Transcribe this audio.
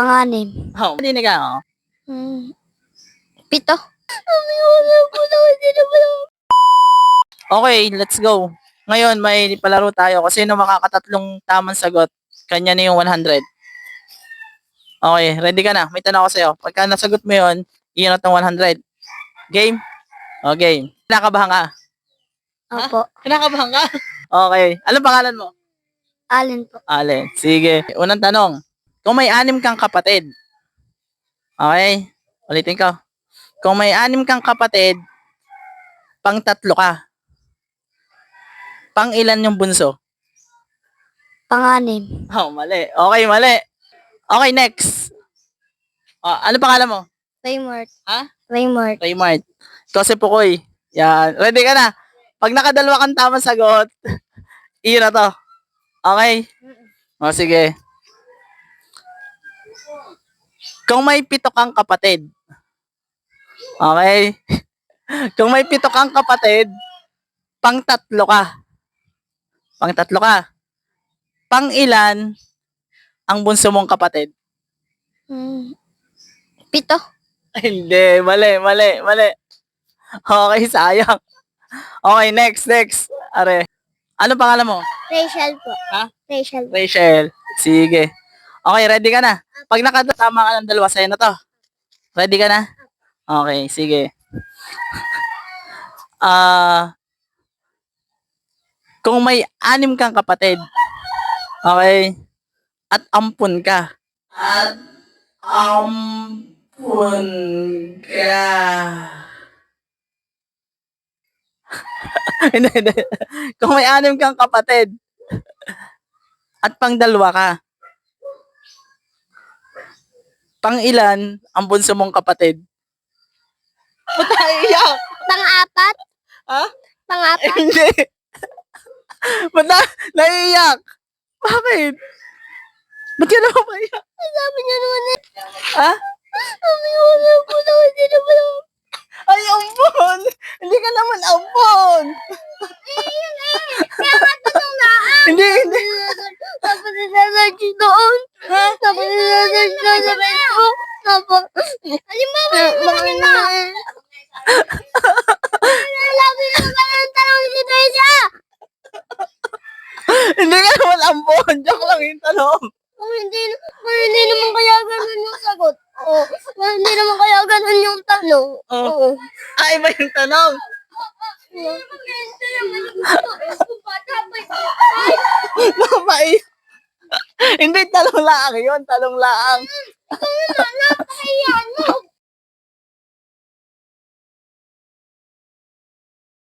Panganim. Oh, hindi ka, oh. 7. Okay, let's go. Ngayon, may palaro tayo. Kasi sino makakatatlong tamang sagot, kanya na yung 100. Okay, ready ka na? May tanong ako sa'yo. Pagka nasagot mo yun, iyon at ng 100. Game? O, game. Kinakabahan ka? Opo. Kinakabahan ka? Okay. Anong pangalan mo? Alin po. Allen. Sige. Unang tanong. Kung may 6 kang kapatid. Okay? Ulitin ko. Kung may 6 kang kapatid, pang 3 ka. Pang ilan yung bunso? Panganim. Oh, mali. Okay, mali. Okay, next. Ano pangalan mo? Raymart. Ha? Raymart. Raymart. Ikaw si Pukoy. Yan. Ready ka na? Pag nakadalawa kang tamang sagot, iyon na to. Okay? O, sige. Kung may 7 kang kapatid. Okay? Kung may 7 kang kapatid, pang 3 ka. Pang 3 ka. Pang ilan ang bunso mong kapatid? 7. Hindi. Mali, mali, mali. Okay, sayang. Okay, next. Are. Ano pangalan mo? Rachel po. Ha? Rachel. Rachel. Sige. Okay, ready ka na? Pag nakatama ka ng dalawa, sa'yo na to. Ready ka na? Okay, sige. Kung may 6 kang kapatid, okay, at ampun ka. At ampun ka. Hindi. Kung may 6 kang kapatid, at pang 2 ka, pang ilan ang bunso mong kapatid? Ba't naiiyak? Pang-4. Ha? Pang-4. Hindi. Ba't naiiyak? Bakit? Ba't ka naman maiyak? Sabi niya naman eh. Ha? Sabi niya wala po daw. Hindi naman ako. Ay, ampon! Hindi ka naman ampon! Kaya nga tanong na. Hindi. Tapos nilasearch doon. Tapos nilasearch doon sa Facebook. Tapos, halimbawa na. Labi na ba ng tanong si Teresa? Hindi ka naman ampon! Joke lang yung tanong. Kung hindi naman kaya ganun yung sagot. Oo. Kung hindi naman kaya ganun yung tanong. Oo. Iba yung tanong. Napay. Hindi, talong laang yun. Talong laang.